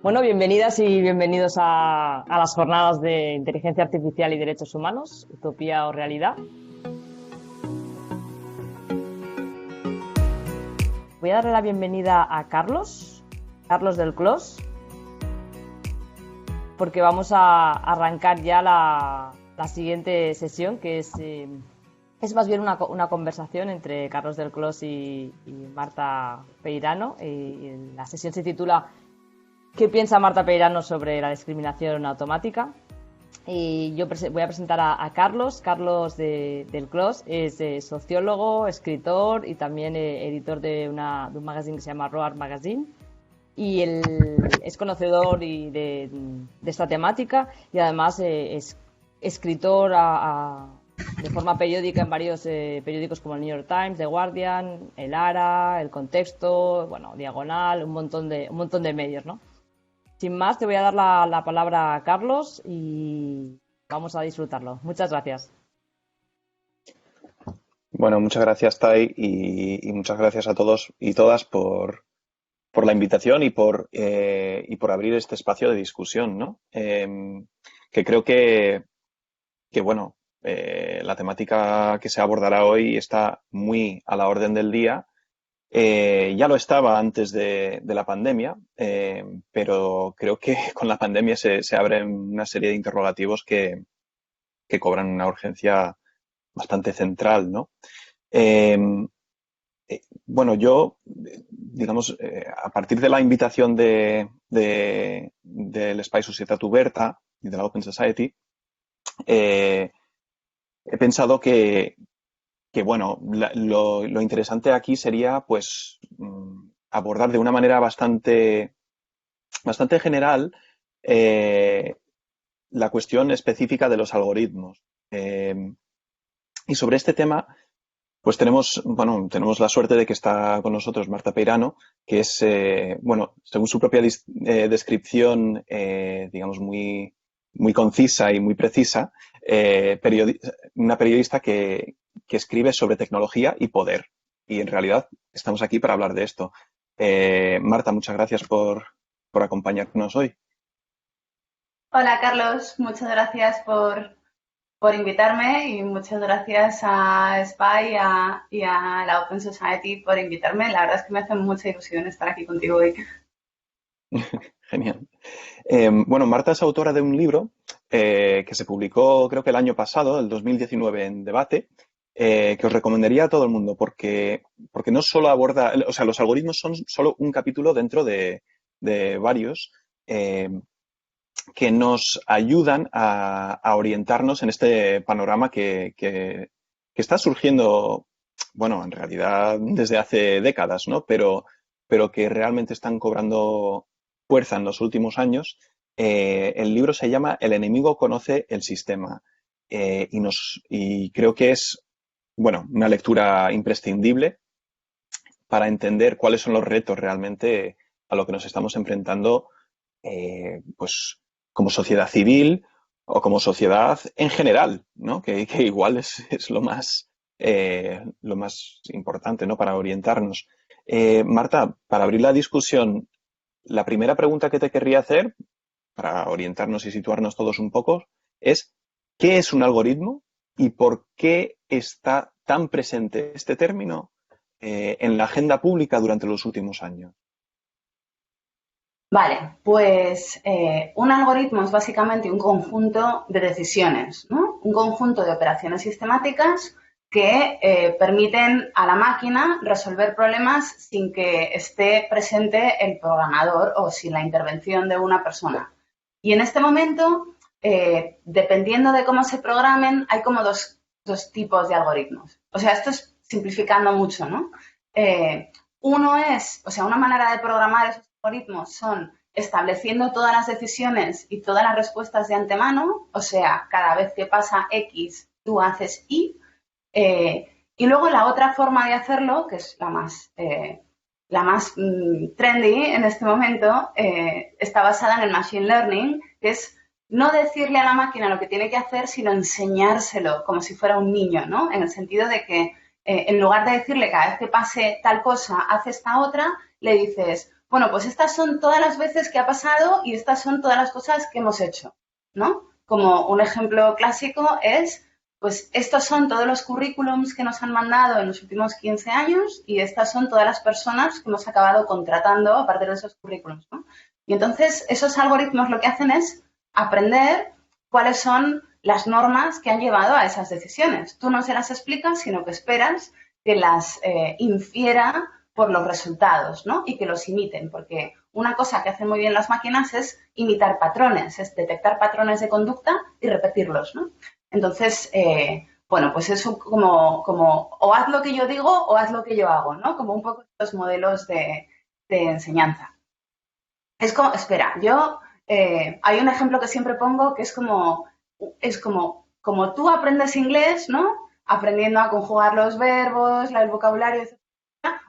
Bueno, bienvenidas y bienvenidos a las jornadas de inteligencia artificial y derechos humanos, utopía o realidad. Voy a darle la bienvenida a Carlos del Clos, porque vamos a arrancar ya la siguiente sesión, que es más bien una conversación entre Carlos del Clos y Marta Peirano. Y la sesión se titula ¿Qué piensa Marta Peirano sobre la discriminación automática? Y yo voy a presentar a Carlos. Del Clos es sociólogo, escritor y también editor de un magazine que se llama Roar Magazine. Y él es conocedor de esta temática y además es escritor de forma periódica en varios periódicos como el New York Times, The Guardian, El Ara, El Contexto, bueno, Diagonal, un montón de medios, ¿no? Sin más, te voy a dar la palabra a Carlos y vamos a disfrutarlo. Muchas gracias. Bueno, muchas gracias, Tai, y muchas gracias a todos y todas por la invitación y por abrir este espacio de discusión, ¿no? Que creo que la temática que se abordará hoy está muy a la orden del día. Ya lo estaba antes de la pandemia, pero creo que con la pandemia se abren una serie de interrogativos que cobran una urgencia bastante central, ¿no? Eh, bueno, yo, digamos, a partir de la invitación del Espai Societat Oberta y de la Open Society, eh, he pensado que bueno, lo interesante aquí sería, pues, abordar de una manera bastante general eh, la cuestión específica de los algoritmos. Y sobre este tema, pues tenemos la suerte de que está con nosotros Marta Peirano, que es, según su propia descripción, digamos, muy concisa y muy precisa, una periodista que escribe sobre tecnología y poder. Y en realidad estamos aquí para hablar de esto. Marta, muchas gracias por acompañarnos hoy. Hola Carlos, muchas gracias por invitarme y muchas gracias a SPY y a la Open Society por invitarme. La verdad es que me hace mucha ilusión estar aquí contigo hoy. Genial. Bueno, Marta es autora de un libro que se publicó creo que el año pasado, el 2019, en Debate, que os recomendaría a todo el mundo porque no solo aborda, o sea, los algoritmos son solo un capítulo dentro de varios que nos ayudan a orientarnos en este panorama que está surgiendo, bueno, en realidad desde hace décadas, ¿no? Pero que realmente están cobrando fuerza en los últimos años. El libro se llama El enemigo conoce el sistema y creo que es, bueno, una lectura imprescindible para entender cuáles son los retos realmente a lo que nos estamos enfrentando, pues como sociedad civil o como sociedad en general, ¿no? Que igual es lo más importante, ¿no? Para orientarnos. Marta, para abrir la discusión, la primera pregunta que te querría hacer, para orientarnos y situarnos todos un poco, es ¿qué es un algoritmo y por qué está tan presente este término en la agenda pública durante los últimos años? Vale, pues un algoritmo es básicamente un conjunto de decisiones, ¿no? Un conjunto de operaciones sistemáticas que permiten a la máquina resolver problemas sin que esté presente el programador o sin la intervención de una persona. Y en este momento, dependiendo de cómo se programen, hay como dos tipos de algoritmos. O sea, esto es simplificando mucho, ¿no? Una manera de programar esos algoritmos son estableciendo todas las decisiones y todas las respuestas de antemano, o sea, cada vez que pasa X, tú haces Y. Y luego la otra forma de hacerlo, que es la más trendy en este momento, está basada en el machine learning, que es no decirle a la máquina lo que tiene que hacer, sino enseñárselo como si fuera un niño, ¿no? En el sentido de que en lugar de decirle cada vez que pase tal cosa, haz esta otra, le dices, bueno, pues estas son todas las veces que ha pasado y estas son todas las cosas que hemos hecho, ¿no? Como un ejemplo clásico es, pues estos son todos los currículums que nos han mandado en los últimos 15 años y estas son todas las personas que hemos acabado contratando a partir de esos currículums, ¿no? Y entonces esos algoritmos lo que hacen es aprender cuáles son las normas que han llevado a esas decisiones. Tú no se las explicas, sino que esperas que las infiera por los resultados, ¿no? Y que los imiten, porque una cosa que hacen muy bien las máquinas es imitar patrones, es detectar patrones de conducta y repetirlos, ¿no? Entonces, bueno, pues es como o haz lo que yo digo o haz lo que yo hago, ¿no? Como un poco los modelos de enseñanza. Es como, espera, hay un ejemplo que siempre pongo que es como tú aprendes inglés, ¿no? Aprendiendo a conjugar los verbos, el vocabulario, etc.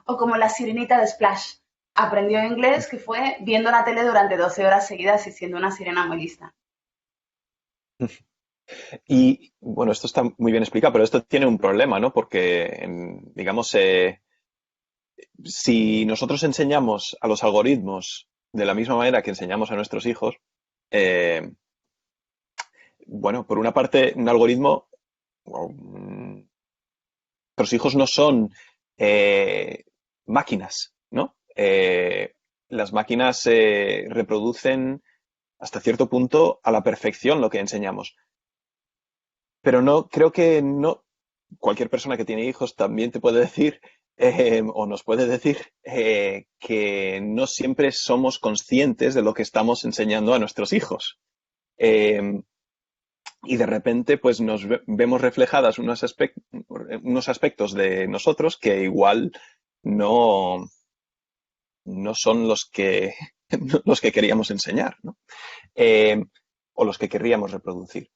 O como la sirenita de Splash. Aprendió inglés que fue viendo la tele durante 12 horas seguidas y siendo una sirena muy lista. Y bueno, esto está muy bien explicado, pero esto tiene un problema, ¿no? Porque, digamos, si nosotros enseñamos a los algoritmos de la misma manera que enseñamos a nuestros hijos, eh, bueno, por una parte, un algoritmo, nuestros hijos no son máquinas, ¿no? Las máquinas reproducen hasta cierto punto a la perfección lo que enseñamos. Pero no, creo que no, cualquier persona que tiene hijos también te puede decir o nos puede decir que no siempre somos conscientes de lo que estamos enseñando a nuestros hijos. Y de repente pues nos vemos reflejadas unos aspectos de nosotros que igual no son los que, los que queríamos enseñar, ¿no? O los que querríamos reproducir.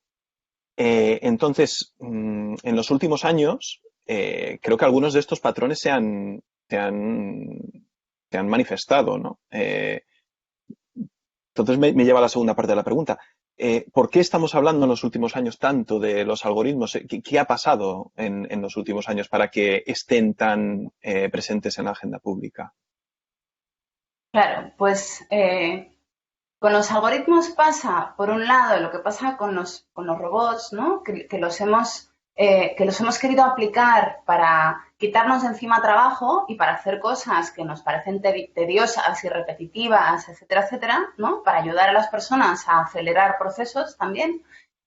Entonces, en los últimos años, creo que algunos de estos patrones se han manifestado, ¿no? Entonces me lleva a la segunda parte de la pregunta. ¿Por qué estamos hablando en los últimos años tanto de los algoritmos? ¿Qué ha pasado en los últimos años para que estén tan presentes en la agenda pública? Claro, pues con los algoritmos pasa, por un lado, lo que pasa con los robots, ¿no? Que los hemos querido aplicar para quitarnos de encima trabajo y para hacer cosas que nos parecen tediosas y repetitivas, etcétera, etcétera, ¿no? Para ayudar a las personas a acelerar procesos también.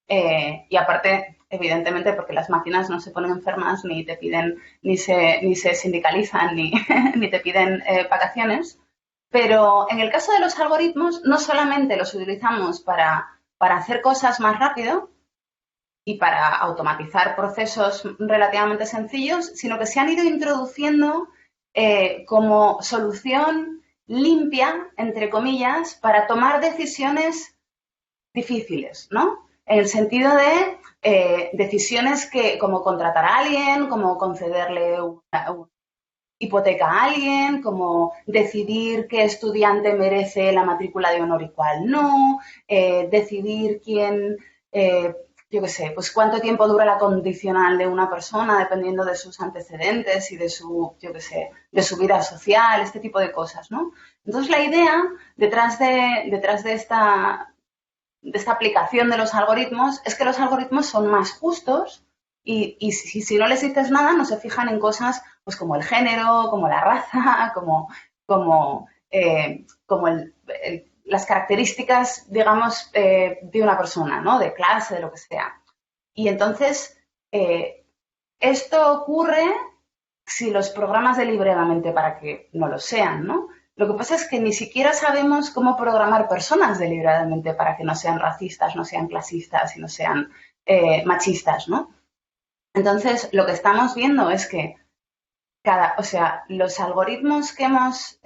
Y aparte, evidentemente, porque las máquinas no se ponen enfermas ni te piden, ni se sindicalizan, ni te piden vacaciones. Pero en el caso de los algoritmos, no solamente los utilizamos para hacer cosas más rápido y para automatizar procesos relativamente sencillos, sino que se han ido introduciendo como solución limpia, entre comillas, para tomar decisiones difíciles, ¿no? En el sentido de decisiones como contratar a alguien, como concederle una hipoteca a alguien, como decidir qué estudiante merece la matrícula de honor y cuál no, decidir quién, yo qué sé, pues cuánto tiempo dura la condicional de una persona dependiendo de sus antecedentes y de su, yo qué sé, de su vida social, este tipo de cosas, ¿no? Entonces la idea detrás de esta aplicación de los algoritmos es que los algoritmos son más justos y si no les dices nada, no se fijan en cosas pues como el género, como la raza, como las características, digamos, de una persona, ¿no? De clase, de lo que sea. Y entonces, esto ocurre si los programas deliberadamente para que no lo sean, ¿no? Lo que pasa es que ni siquiera sabemos cómo programar personas deliberadamente para que no sean racistas, no sean clasistas y no sean machistas, ¿no? Entonces, lo que estamos viendo es que los algoritmos que hemos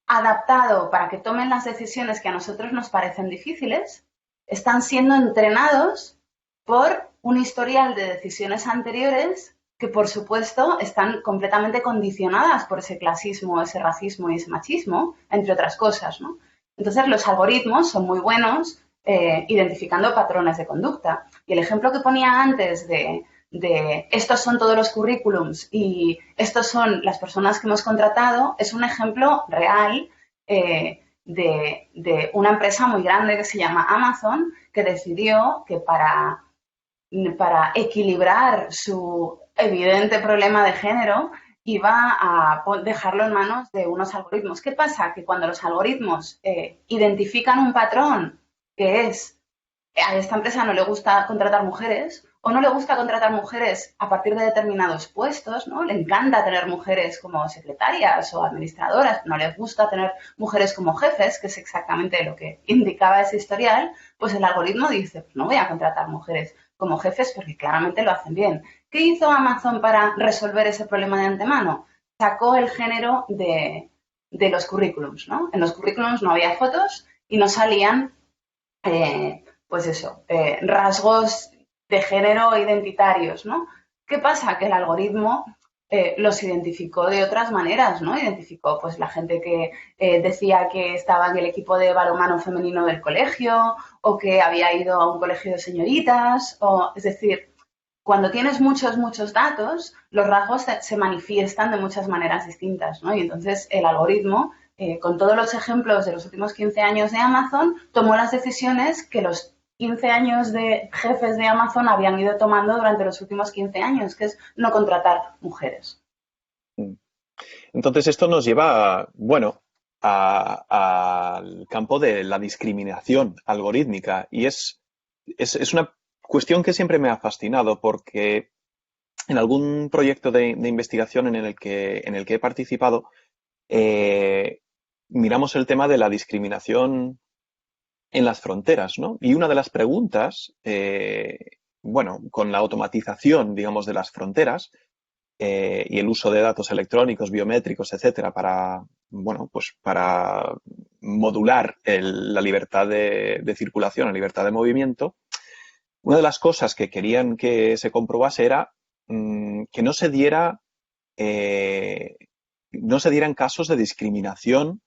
adaptado para que tomen las decisiones que a nosotros nos parecen difíciles están siendo entrenados por un historial de decisiones anteriores que, por supuesto, están completamente condicionadas por ese clasismo, ese racismo y ese machismo, entre otras cosas, ¿no? Entonces, los algoritmos son muy buenos identificando patrones de conducta. Y el ejemplo que ponía antes de estos son todos los currículums y estos son las personas que hemos contratado es un ejemplo real de una empresa muy grande que se llama Amazon, que decidió que para equilibrar su evidente problema de género iba a dejarlo en manos de unos algoritmos. ¿Qué pasa? Que cuando los algoritmos identifican un patrón que es a esta empresa no le gusta contratar mujeres o no le gusta contratar mujeres a partir de determinados puestos, ¿no? Le encanta tener mujeres como secretarias o administradoras, no les gusta tener mujeres como jefes, que es exactamente lo que indicaba ese historial, pues el algoritmo dice, pues no voy a contratar mujeres como jefes porque claramente lo hacen bien. ¿Qué hizo Amazon para resolver ese problema de antemano? Sacó el género de los currículums, ¿no? En los currículums no había fotos y no salían pues eso, rasgos de género identitarios, ¿no? ¿Qué pasa? Que el algoritmo los identificó de otras maneras, ¿no? Identificó pues la gente que decía que estaba en el equipo de balonmano femenino del colegio o que había ido a un colegio de señoritas, o, es decir, cuando tienes muchos datos, los rasgos se manifiestan de muchas maneras distintas, ¿no? Y entonces el algoritmo, con todos los ejemplos de los últimos 15 años de Amazon, tomó las decisiones que los 15 años de jefes de Amazon habían ido tomando durante los últimos 15 años, que es no contratar mujeres. Entonces esto nos lleva, bueno, al campo de la discriminación algorítmica y es una cuestión que siempre me ha fascinado porque en algún proyecto de investigación en el que he participado miramos el tema de la discriminación en las fronteras, ¿no? Y una de las preguntas, bueno, con la automatización, digamos, de las fronteras y el uso de datos electrónicos, biométricos, etcétera, para, bueno, pues para modular la libertad de circulación, la libertad de movimiento, una de las cosas que querían que se comprobase era que no se dieran casos de discriminación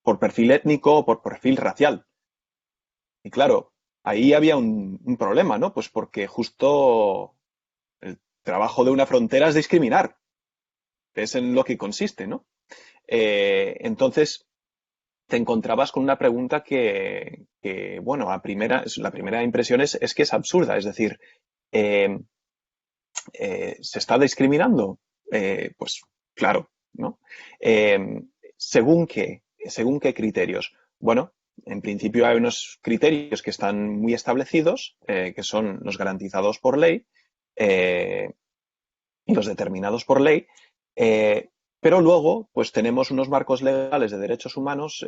por perfil étnico o por perfil racial. Y claro, ahí había un problema, ¿no? Pues porque justo el trabajo de una frontera es discriminar. Es en lo que consiste, ¿no? Entonces, te encontrabas con una pregunta que bueno, la primera impresión es que es absurda. Es decir, ¿se está discriminando? Pues claro, ¿no? ¿Según qué criterios? Bueno, en principio hay unos criterios que están muy establecidos, que son los garantizados por ley y los determinados por ley, pero luego pues tenemos unos marcos legales de derechos humanos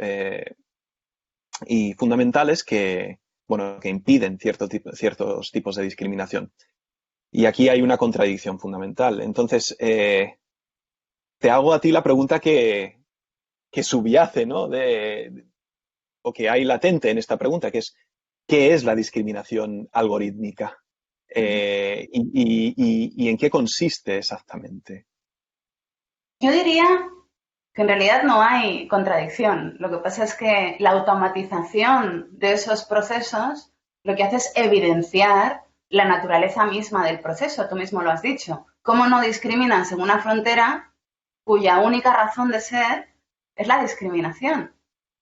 y fundamentales que, bueno, que impiden ciertos tipos de discriminación. Y aquí hay una contradicción fundamental. Entonces, te hago a ti la pregunta que subyace, ¿no? O que hay latente en esta pregunta, que es ¿qué es la discriminación algorítmica? Y en qué consiste exactamente. Yo diría que en realidad no hay contradicción. Lo que pasa es que la automatización de esos procesos lo que hace es evidenciar la naturaleza misma del proceso. Tú mismo lo has dicho. ¿Cómo no discriminas en una frontera cuya única razón de ser es la discriminación?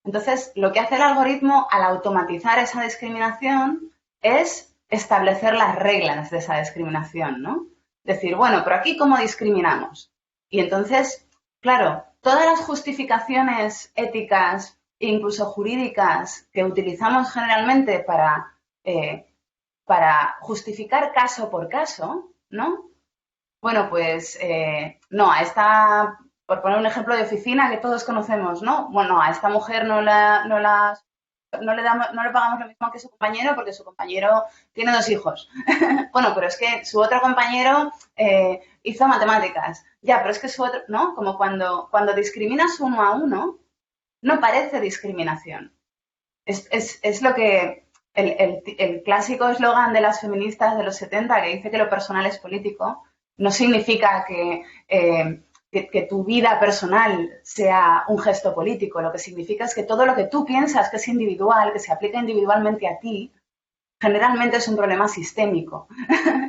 Entonces, lo que hace el algoritmo al automatizar esa discriminación es establecer las reglas de esa discriminación, ¿no? Decir, bueno, pero aquí ¿cómo discriminamos? Y entonces, claro, todas las justificaciones éticas e incluso jurídicas que utilizamos generalmente para justificar caso por caso, ¿no? Bueno, pues no, a esta, por poner un ejemplo de oficina que todos conocemos, ¿no? Bueno, a esta mujer no le pagamos lo mismo que su compañero porque su compañero tiene 2 hijos. Bueno, pero es que su otro compañero hizo matemáticas. Ya, pero es que su otro, ¿no? Como cuando discriminas uno a uno, no parece discriminación. Es lo que el clásico eslogan de las feministas de los 70 que dice que lo personal es político, no significa que tu vida personal sea un gesto político. Lo que significa es que todo lo que tú piensas que es individual, que se aplica individualmente a ti, generalmente es un problema sistémico,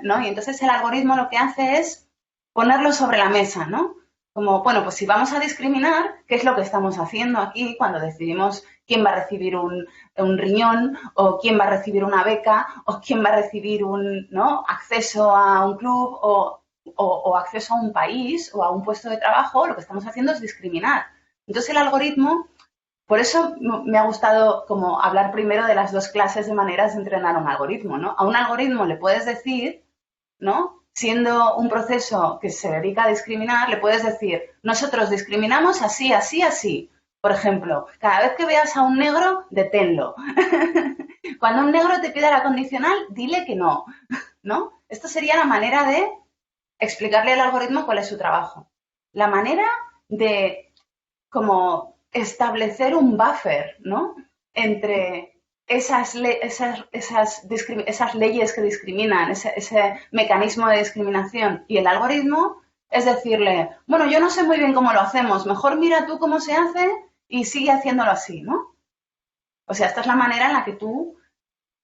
¿no? Y entonces el algoritmo lo que hace es ponerlo sobre la mesa, ¿no? Como, bueno, pues si vamos a discriminar, ¿qué es lo que estamos haciendo aquí cuando decidimos quién va a recibir un riñón o quién va a recibir una beca o quién va a recibir un, ¿no?, acceso a un club o acceso a un país o a un puesto de trabajo? Lo que estamos haciendo es discriminar. Entonces el algoritmo, por eso me ha gustado como hablar primero de las dos clases de maneras de entrenar un algoritmo, ¿no? A un algoritmo le puedes decir, ¿no?, siendo un proceso que se dedica a discriminar, le puedes decir, nosotros discriminamos así, así, así. Por ejemplo, cada vez que veas a un negro, deténlo. Cuando un negro te pida la condicional, dile que no, ¿no? Esto sería la manera de explicarle al algoritmo cuál es su trabajo. La manera de como establecer un buffer, ¿no?, entre esas leyes que discriminan, ese mecanismo de discriminación y el algoritmo, es decirle, bueno, yo no sé muy bien cómo lo hacemos, mejor mira tú cómo se hace y sigue haciéndolo así, ¿no? O sea, esta es la manera en la que tú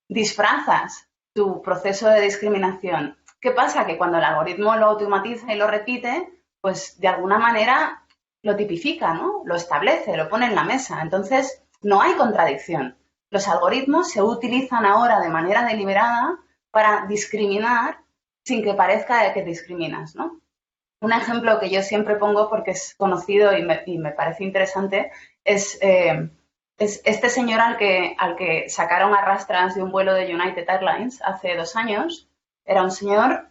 disfrazas tu proceso de discriminación. ¿Qué pasa? Que cuando el algoritmo lo automatiza y lo repite, pues de alguna manera lo tipifica, ¿no? Lo establece, lo pone en la mesa. Entonces, no hay contradicción. Los algoritmos se utilizan ahora de manera deliberada para discriminar sin que parezca que discriminas, ¿no? Un ejemplo que yo siempre pongo porque es conocido y me parece interesante es este señor al que sacaron a rastras de un vuelo de United Airlines hace 2 años. Era un señor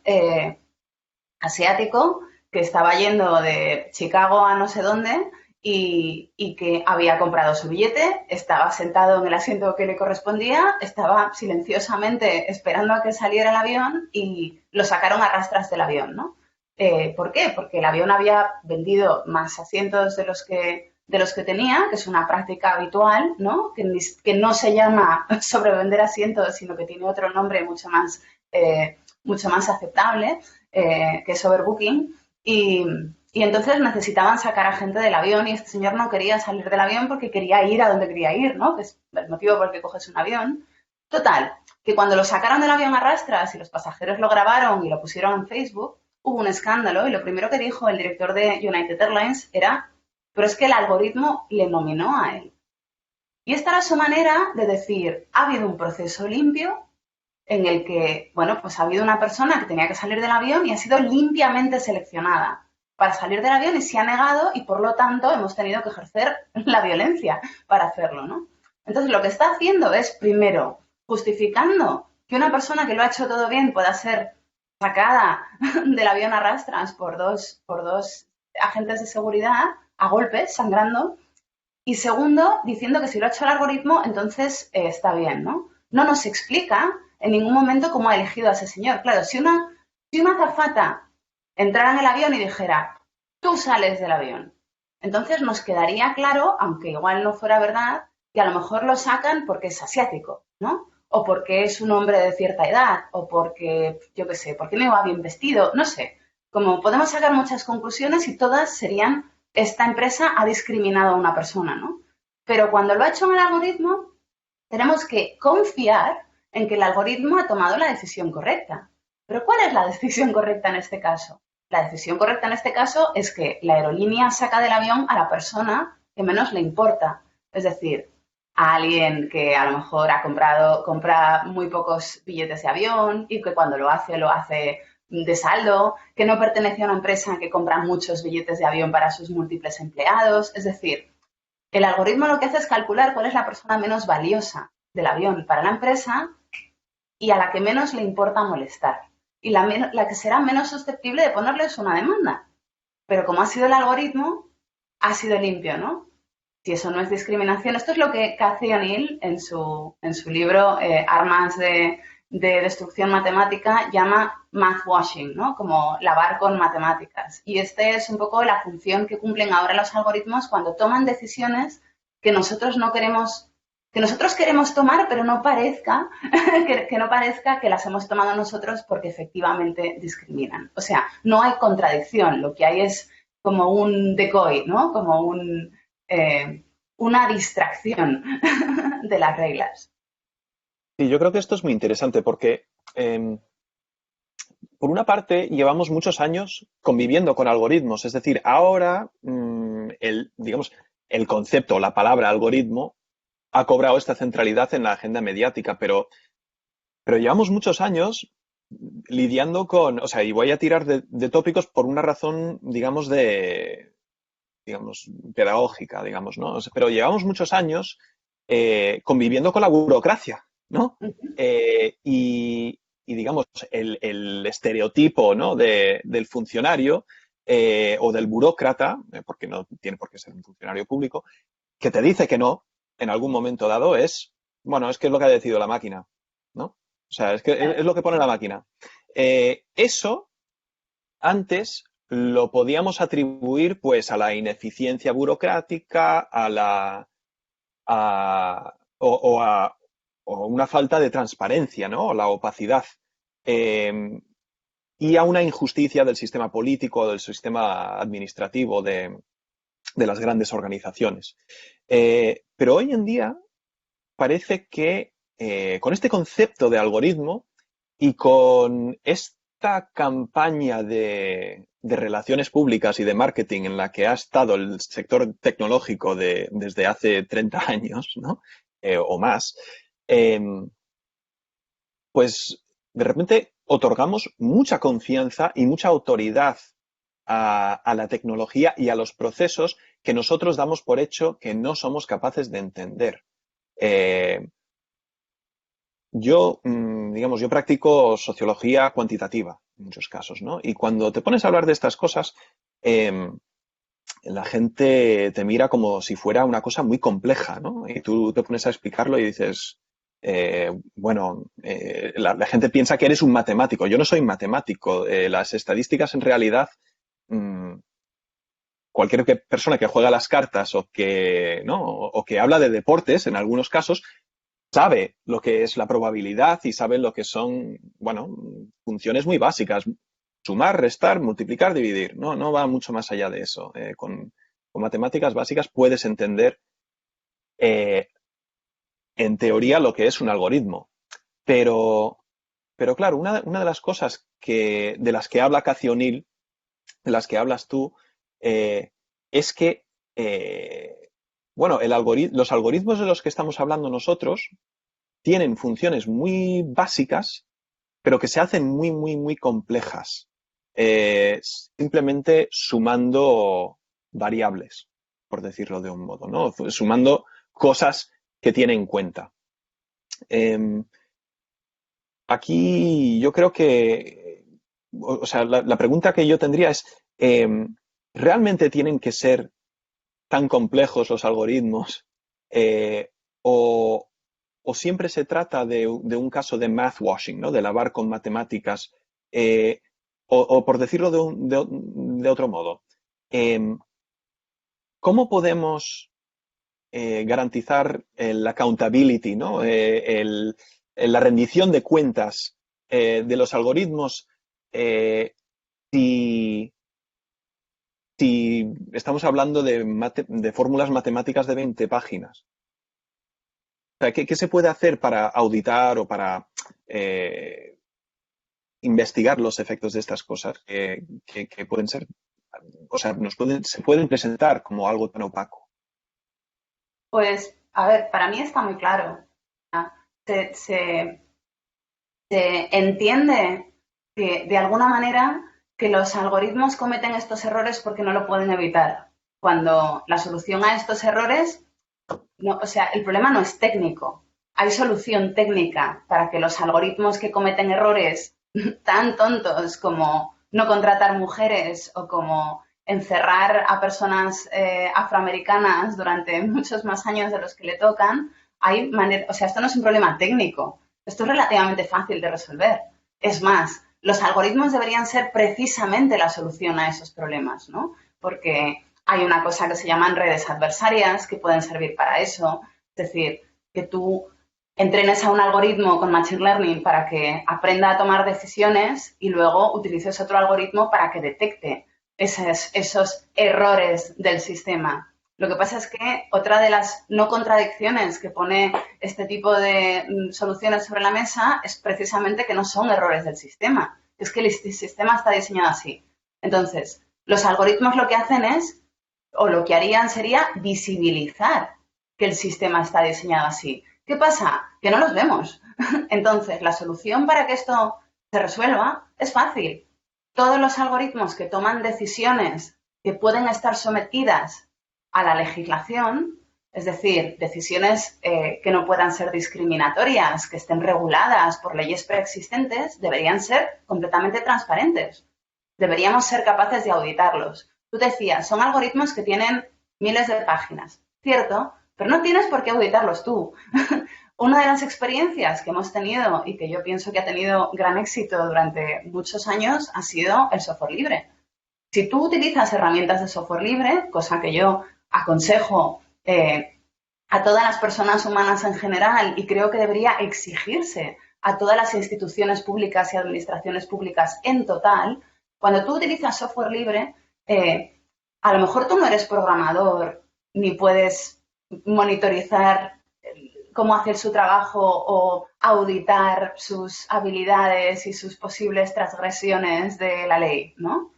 asiático que estaba yendo de Chicago a no sé dónde y que había comprado su billete, estaba sentado en el asiento que le correspondía, estaba silenciosamente esperando a que saliera el avión y lo sacaron a rastras del avión, ¿no? ¿Por qué? Porque el avión había vendido más asientos de los que tenía, que es una práctica habitual, ¿no? Que no se llama sobrevender asientos, sino que tiene otro nombre mucho más aceptable, que es overbooking. Y entonces necesitaban sacar a gente del avión y este señor no quería salir del avión porque quería ir a donde quería ir, ¿no? Que es el motivo por el que coges un avión. Total, que cuando lo sacaron del avión a rastras y los pasajeros lo grabaron y lo pusieron en Facebook, hubo un escándalo y lo primero que dijo el director de United Airlines era, pero es que el algoritmo le nominó a él. Y esta era su manera de decir, ha habido un proceso limpio en el que, bueno, pues ha habido una persona que tenía que salir del avión y ha sido limpiamente seleccionada para salir del avión y se ha negado y por lo tanto hemos tenido que ejercer la violencia para hacerlo, ¿no? Entonces lo que está haciendo es, primero, justificando que una persona que lo ha hecho todo bien pueda ser sacada del avión a rastras por dos agentes de seguridad a golpes, sangrando, y segundo, diciendo que si lo ha hecho el algoritmo, entonces está bien, ¿no? No nos explica en ningún momento cómo ha elegido a ese señor. Claro, si una azafata entrara en el avión y dijera, tú sales del avión, entonces nos quedaría claro, aunque igual no fuera verdad, que a lo mejor lo sacan porque es asiático, ¿no? O porque es un hombre de cierta edad, o porque, yo qué sé, porque no va bien vestido, no sé. Como podemos sacar muchas conclusiones y todas serían, esta empresa ha discriminado a una persona, ¿no? Pero cuando lo ha hecho en el algoritmo, tenemos que confiar en que el algoritmo ha tomado la decisión correcta. Pero ¿cuál es la decisión correcta en este caso? La decisión correcta en este caso es que la aerolínea saca del avión a la persona que menos le importa. Es decir, a alguien que a lo mejor compra muy pocos billetes de avión y que cuando lo hace de saldo, que no pertenece a una empresa que compra muchos billetes de avión para sus múltiples empleados. Es decir, el algoritmo lo que hace es calcular cuál es la persona menos valiosa del avión para la empresa y a la que menos le importa molestar. Y la que será menos susceptible de ponerles una demanda. Pero como ha sido el algoritmo, ha sido limpio, ¿no? Si eso no es discriminación, esto es lo que Cathy O'Neill en su libro Armas de destrucción matemática llama math washing, ¿no? Como lavar con matemáticas. Y este es un poco la función que cumplen ahora los algoritmos cuando toman decisiones que nosotros no queremos, que nosotros queremos tomar, pero no parezca que no parezca que las hemos tomado nosotros porque efectivamente discriminan. O sea, no hay contradicción, lo que hay es como un decoy, ¿no? Como una distracción de las reglas. Sí, yo creo que esto es muy interesante porque por una parte, llevamos muchos años conviviendo con algoritmos, es decir, ahora digamos, el concepto, la palabra algoritmo ha cobrado esta centralidad en la agenda mediática, pero llevamos muchos años lidiando con, o sea, y voy a tirar de tópicos por una razón, digamos, pedagógica, digamos, ¿no? O sea, pero llevamos muchos años conviviendo con la burocracia, ¿no? Y, digamos, el estereotipo, ¿no? del funcionario o del burócrata, porque no tiene por qué ser un funcionario público, que te dice que no en algún momento dado bueno, es que es lo que ha decidido la máquina, ¿no? O sea, es que es lo que pone la máquina. Eso antes lo podíamos atribuir pues a la ineficiencia burocrática, o una falta de transparencia, ¿no? O la opacidad. Y a una injusticia del sistema político, del sistema administrativo de las grandes organizaciones. Pero hoy en día parece que con este concepto de algoritmo y con esta campaña de relaciones públicas y de marketing en la que ha estado el sector tecnológico desde hace 30 años, ¿no? O más, pues de repente otorgamos mucha confianza y mucha autoridad a la tecnología y a los procesos que nosotros damos por hecho que no somos capaces de entender. Yo practico sociología cuantitativa en muchos casos, ¿no? Y cuando te pones a hablar de estas cosas, la gente te mira como si fuera una cosa muy compleja, ¿no? Y tú te pones a explicarlo y dices, la gente piensa que eres un matemático. Yo no soy matemático. Las estadísticas en realidad, cualquier persona que juega las cartas o que habla de deportes, en algunos casos, sabe lo que es la probabilidad y sabe lo que son, funciones muy básicas. Sumar, restar, multiplicar, dividir. No va mucho más allá de eso. Con matemáticas básicas puedes entender, en teoría, lo que es un algoritmo. Pero claro, una de las cosas de las que habla Cathy O'Neil, de las que hablas tú, es que los algoritmos de los que estamos hablando nosotros tienen funciones muy básicas, pero que se hacen muy, muy, muy complejas, simplemente sumando variables, por decirlo de un modo, ¿no? Sumando cosas que tiene en cuenta. Aquí yo creo que, o sea, la pregunta que yo tendría es, ¿realmente tienen que ser tan complejos los algoritmos? O siempre se trata de un caso de math washing, ¿no? De lavar con matemáticas. O por decirlo de otro modo, ¿cómo podemos garantizar el accountability, ¿no? La rendición de cuentas de los algoritmos si estamos hablando de fórmulas matemáticas de 20 páginas? O sea, ¿qué se puede hacer para auditar o para investigar los efectos de estas cosas que pueden ser, o sea, se pueden presentar como algo tan opaco? Pues, a ver, para mí está muy claro. Se entiende que, de alguna manera, que los algoritmos cometen estos errores porque no lo pueden evitar. Cuando la solución a estos errores, o sea, el problema no es técnico. Hay solución técnica para que los algoritmos que cometen errores tan tontos como no contratar mujeres o como encerrar a personas afroamericanas durante muchos más años de los que le tocan, o sea, esto no es un problema técnico, esto es relativamente fácil de resolver. Es más, los algoritmos deberían ser precisamente la solución a esos problemas, ¿no? Porque hay una cosa que se llaman redes adversarias que pueden servir para eso, es decir, que tú entrenes a un algoritmo con Machine Learning para que aprenda a tomar decisiones y luego utilices otro algoritmo para que detecte esos errores del sistema. Lo que pasa es que otra de las no contradicciones que pone este tipo de soluciones sobre la mesa es precisamente que no son errores del sistema, que es que el sistema está diseñado así. Entonces, los algoritmos lo que hacen es, o lo que harían sería visibilizar que el sistema está diseñado así. ¿Qué pasa? Que no los vemos. Entonces, la solución para que esto se resuelva es fácil. Todos los algoritmos que toman decisiones que pueden estar sometidas a la legislación, es decir, decisiones que no puedan ser discriminatorias, que estén reguladas por leyes preexistentes, deberían ser completamente transparentes. Deberíamos ser capaces de auditarlos. Tú decías, son algoritmos que tienen miles de páginas, ¿cierto? Pero no tienes por qué auditarlos tú. Una de las experiencias que hemos tenido y que yo pienso que ha tenido gran éxito durante muchos años ha sido el software libre. Si tú utilizas herramientas de software libre, cosa que yo aconsejo a todas las personas humanas en general y creo que debería exigirse a todas las instituciones públicas y administraciones públicas en total, cuando tú utilizas software libre, a lo mejor tú no eres programador ni puedes monitorizar cómo hacer su trabajo o auditar sus habilidades y sus posibles transgresiones de la ley, ¿no?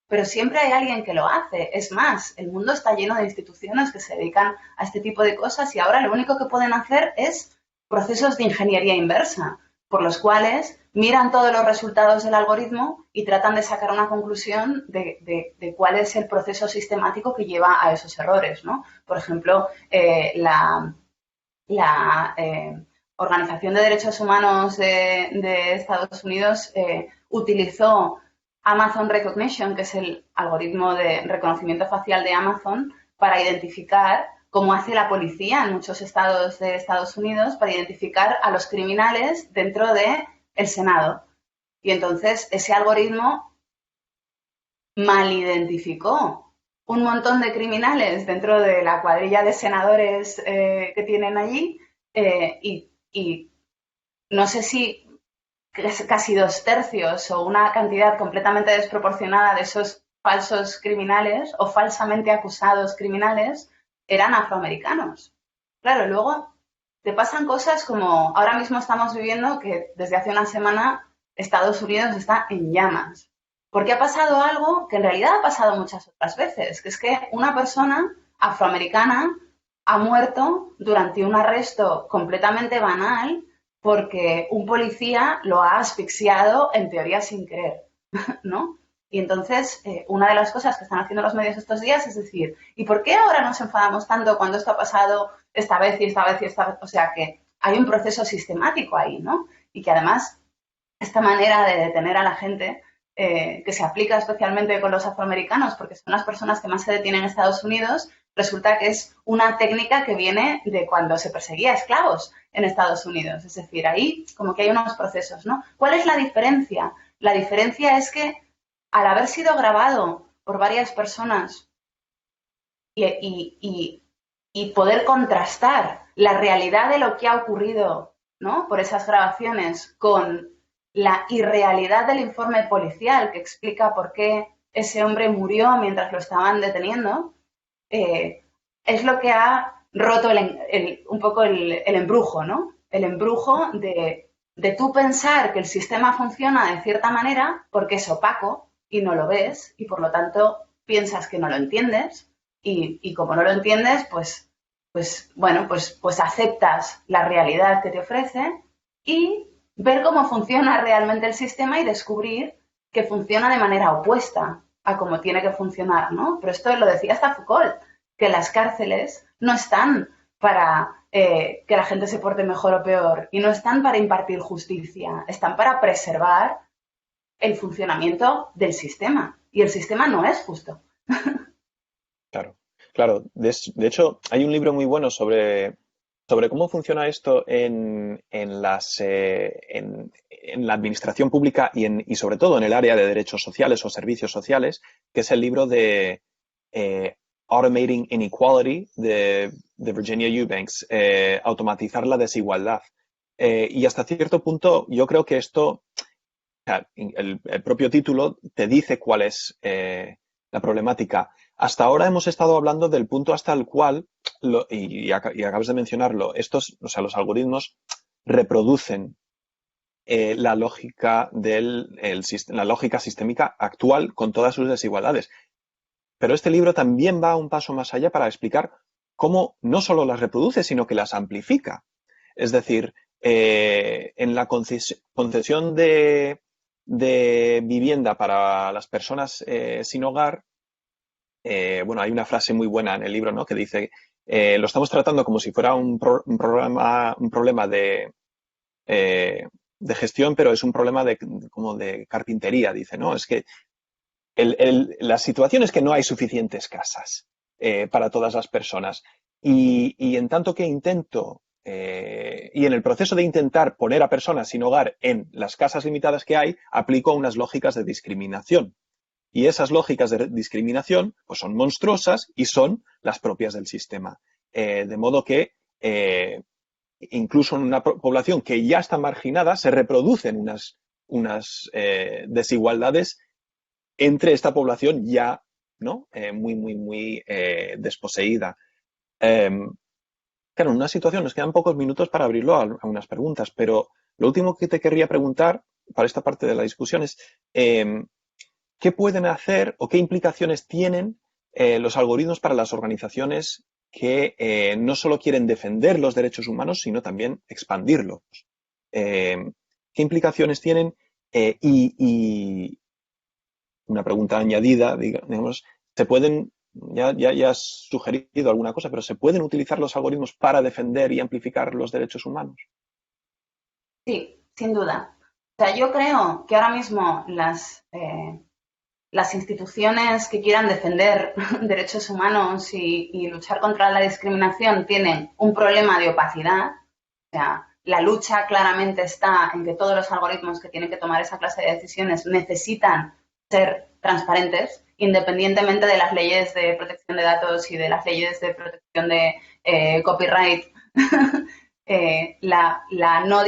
Pero siempre hay alguien que lo hace. Es más, el mundo está lleno de instituciones que se dedican a este tipo de cosas y ahora lo único que pueden hacer es procesos de ingeniería inversa, por los cuales miran todos los resultados del algoritmo y tratan de sacar una conclusión de cuál es el proceso sistemático que lleva a esos errores, ¿no? Por ejemplo, la Organización de Derechos Humanos de Estados Unidos utilizó Amazon Recognition, que es el algoritmo de reconocimiento facial de Amazon, para identificar, como hace la policía en muchos estados de Estados Unidos, para identificar a los criminales dentro del Senado. Y entonces ese algoritmo mal identificó un montón de criminales dentro de la cuadrilla de senadores que tienen allí y no sé si casi 2/3 o una cantidad completamente desproporcionada de esos falsos criminales o falsamente acusados criminales eran afroamericanos. Claro, luego te pasan cosas como ahora mismo estamos viviendo que desde hace una semana Estados Unidos está en llamas. Porque ha pasado algo que en realidad ha pasado muchas otras veces, que es que una persona afroamericana ha muerto durante un arresto completamente banal porque un policía lo ha asfixiado en teoría sin querer, ¿no? Y entonces, una de las cosas que están haciendo los medios estos días es decir, ¿y por qué ahora nos enfadamos tanto cuando esto ha pasado esta vez y esta vez y esta vez? O sea, que hay un proceso sistemático ahí, ¿no? Y que además, esta manera de detener a la gente, que se aplica especialmente con los afroamericanos, porque son las personas que más se detienen en Estados Unidos, resulta que es una técnica que viene de cuando se perseguía a esclavos en Estados Unidos. Es decir, ahí como que hay unos procesos, ¿no? ¿Cuál es la diferencia? La diferencia es que al haber sido grabado por varias personas y poder contrastar la realidad de lo que ha ocurrido, ¿no? Por esas grabaciones con la irrealidad del informe policial que explica por qué ese hombre murió mientras lo estaban deteniendo, es lo que ha roto un poco el embrujo, ¿no? El embrujo de tú pensar que el sistema funciona de cierta manera porque es opaco y no lo ves y por lo tanto piensas que no lo entiendes y como no lo entiendes, pues aceptas la realidad que te ofrece y ver cómo funciona realmente el sistema y descubrir que funciona de manera opuesta a cómo tiene que funcionar, ¿no? Pero esto lo decía hasta Foucault, que las cárceles no están para que la gente se porte mejor o peor y no están para impartir justicia, están para preservar el funcionamiento del sistema. Y el sistema no es justo. Claro, claro. De hecho, hay un libro muy bueno sobre cómo funciona esto en la administración pública y sobre todo en el área de derechos sociales o servicios sociales, que es el libro de Automating Inequality de Virginia Eubanks, automatizar la desigualdad. Y hasta cierto punto yo creo que esto, el propio título te dice cuál es la problemática. Hasta ahora hemos estado hablando del punto hasta el cual, y acabas de mencionarlo, los algoritmos reproducen la lógica la lógica sistémica actual con todas sus desigualdades. Pero este libro también va un paso más allá para explicar cómo no solo las reproduce, sino que las amplifica. Es decir, en la concesión de vivienda para las personas sin hogar, bueno, hay una frase muy buena en el libro, ¿no?, que dice, lo estamos tratando como si fuera un problema de gestión, pero es un problema como de carpintería, dice, ¿no? Es que la situación es que no hay suficientes casas para todas las personas. Y en tanto que intento, y en el proceso de intentar poner a personas sin hogar en las casas limitadas que hay, aplico unas lógicas de discriminación. Y esas lógicas de discriminación pues son monstruosas y son las propias del sistema. De modo que incluso en una población que ya está marginada se reproducen unas desigualdades entre esta población ya, ¿no?, muy desposeída. Claro, en una situación nos quedan pocos minutos para abrirlo a unas preguntas, pero lo último que te querría preguntar para esta parte de la discusión es ¿qué pueden hacer o qué implicaciones tienen los algoritmos para las organizaciones que no solo quieren defender los derechos humanos, sino también expandirlos? ¿Qué implicaciones tienen? Y una pregunta añadida, digamos, ¿se pueden, ya has sugerido alguna cosa, pero ¿se pueden utilizar los algoritmos para defender y amplificar los derechos humanos? Sí, sin duda. O sea, yo creo que ahora mismo las instituciones que quieran defender derechos humanos y luchar contra la discriminación tienen un problema de opacidad. O sea, la lucha claramente está en que todos los algoritmos que tienen que tomar esa clase de decisiones necesitan ser transparentes, independientemente de las leyes de protección de datos y de las leyes de protección de copyright. La no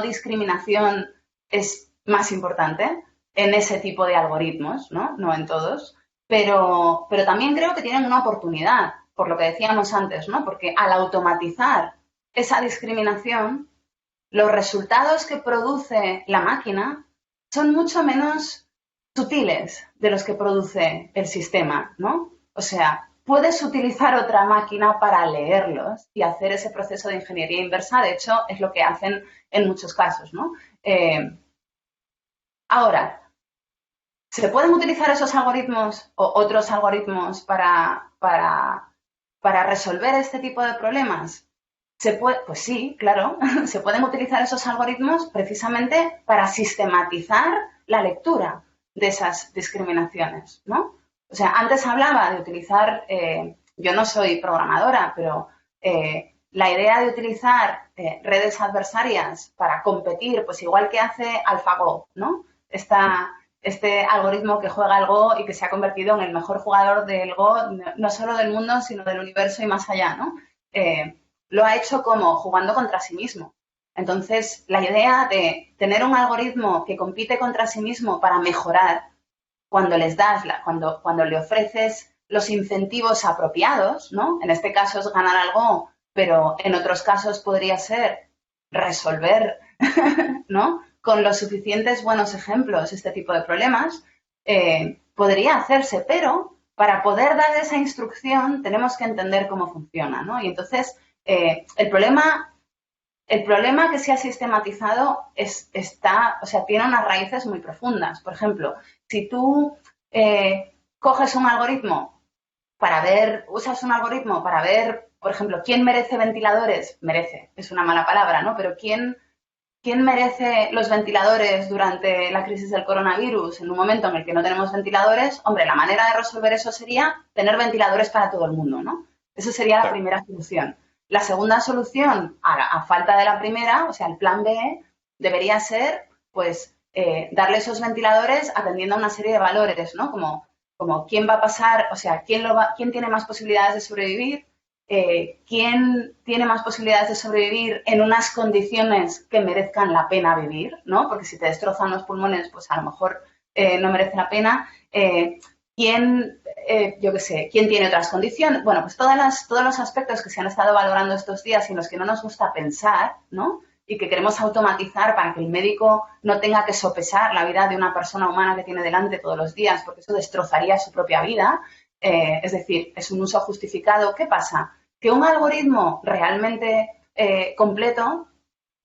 discriminación es más importante en ese tipo de algoritmos, ¿no? No en todos, pero también creo que tienen una oportunidad, por lo que decíamos antes, ¿no? Porque al automatizar esa discriminación, los resultados que produce la máquina son mucho menos sutiles de los que produce el sistema, ¿no? O sea, puedes utilizar otra máquina para leerlos y hacer ese proceso de ingeniería inversa. De hecho, es lo que hacen en muchos casos, ¿no? Ahora, ¿se pueden utilizar esos algoritmos o otros algoritmos para resolver este tipo de problemas? Pues sí, claro, se pueden utilizar esos algoritmos precisamente para sistematizar la lectura de esas discriminaciones, ¿no? O sea, antes hablaba de utilizar, yo no soy programadora, pero la idea de utilizar redes adversarias para competir, pues igual que hace AlphaGo, ¿no? Este algoritmo que juega al Go y que se ha convertido en el mejor jugador del Go, no solo del mundo, sino del universo y más allá, ¿no? Lo ha hecho como jugando contra sí mismo. Entonces, la idea de tener un algoritmo que compite contra sí mismo para mejorar, cuando cuando le ofreces los incentivos apropiados, ¿no? En este caso es ganar algo, pero en otros casos podría ser resolver, ¿no?, con los suficientes buenos ejemplos este tipo de problemas, podría hacerse, pero para poder dar esa instrucción tenemos que entender cómo funciona, ¿no? Y entonces, el problema que se ha sistematizado tiene unas raíces muy profundas. Por ejemplo, si tú usas un algoritmo para ver, por ejemplo, quién merece ventiladores, es una mala palabra, ¿no? Pero quién merece los ventiladores durante la crisis del coronavirus en un momento en el que no tenemos ventiladores. Hombre, la manera de resolver eso sería tener ventiladores para todo el mundo, ¿no? Esa sería la primera solución. La segunda solución, a falta de la primera, o sea, el plan B, debería ser, pues, darle esos ventiladores atendiendo a una serie de valores, ¿no? Como quién va a pasar, o sea, quién tiene más posibilidades de sobrevivir, quién tiene más posibilidades de sobrevivir en unas condiciones que merezcan la pena vivir, ¿no? Porque si te destrozan los pulmones, pues a lo mejor no merece la pena. ¿Quién tiene otras condiciones? Bueno, pues todos los aspectos que se han estado valorando estos días y en los que no nos gusta pensar, ¿no? y que queremos automatizar para que el médico no tenga que sopesar la vida de una persona humana que tiene delante todos los días, porque eso destrozaría su propia vida. Es decir, es un uso justificado. ¿Qué pasa? Que un algoritmo realmente completo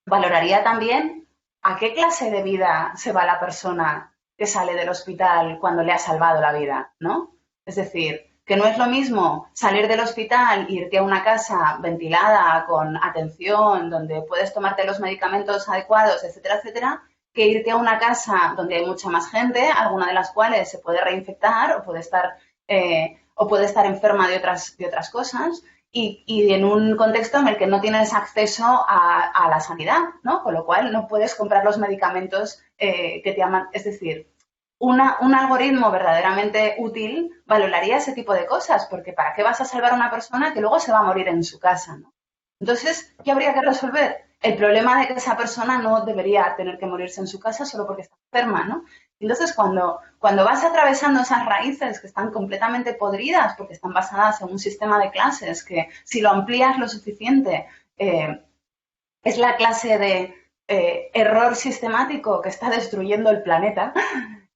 valoraría también a qué clase de vida se va la persona que sale del hospital cuando le ha salvado la vida, ¿no? Es decir, que no es lo mismo salir del hospital e irte a una casa ventilada, con atención, donde puedes tomarte los medicamentos adecuados, etcétera, etcétera, que irte a una casa donde hay mucha más gente, alguna de las cuales se puede reinfectar o puede estar enferma de otras cosas, y en un contexto en el que no tienes acceso a la sanidad, ¿no? Con lo cual no puedes comprar los medicamentos que te aman. Es decir, un algoritmo verdaderamente útil valoraría ese tipo de cosas, porque ¿para qué vas a salvar a una persona que luego se va a morir en su casa, ¿no? Entonces, ¿qué habría que resolver? El problema de que esa persona no debería tener que morirse en su casa solo porque está enferma, ¿no? Entonces, cuando vas atravesando esas raíces que están completamente podridas porque están basadas en un sistema de clases que, si lo amplías lo suficiente, es la clase de error sistemático que está destruyendo el planeta,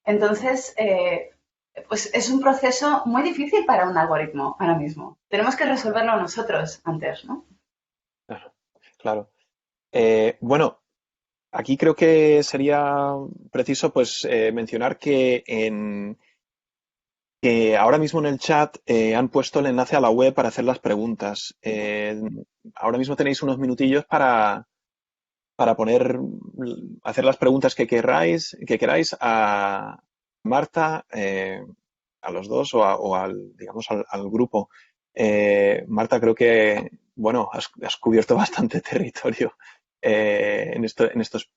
entonces, pues es un proceso muy difícil para un algoritmo ahora mismo. Tenemos que resolverlo nosotros antes, ¿no? Claro. Claro. Bueno, aquí creo que sería preciso pues mencionar que ahora mismo en el chat han puesto el enlace a la web para hacer las preguntas. Ahora mismo tenéis unos minutillos para hacer las preguntas que queráis a Marta, a los dos o al, digamos, al grupo. Marta, creo que, bueno, has cubierto bastante territorio en estos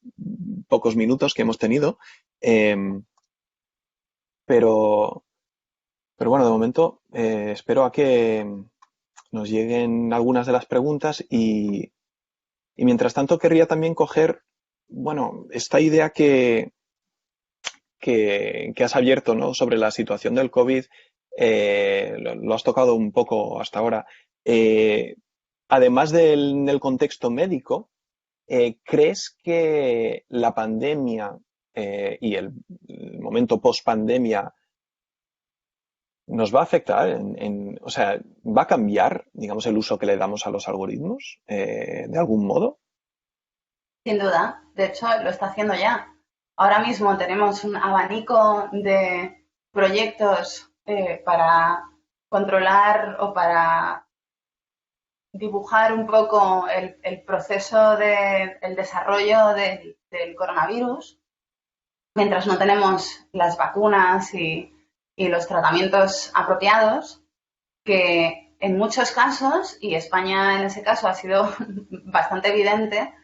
pocos minutos que hemos tenido. Pero, pero bueno, de momento espero a que nos lleguen algunas de las preguntas y mientras tanto querría también coger, bueno, esta idea que has abierto, ¿no? Sobre la situación del COVID, lo has tocado un poco hasta ahora. Eh, Además del contexto médico, ¿crees que la pandemia y el momento post-pandemia nos va a afectar o sea, va a cambiar, digamos, el uso que le damos a los algoritmos de algún modo? Sin duda. De hecho, lo está haciendo ya. Ahora mismo tenemos un abanico de proyectos para controlar o para dibujar un poco el proceso del desarrollo del coronavirus, mientras no tenemos las vacunas y los tratamientos apropiados, que en muchos casos, y España en ese caso ha sido bastante evidente,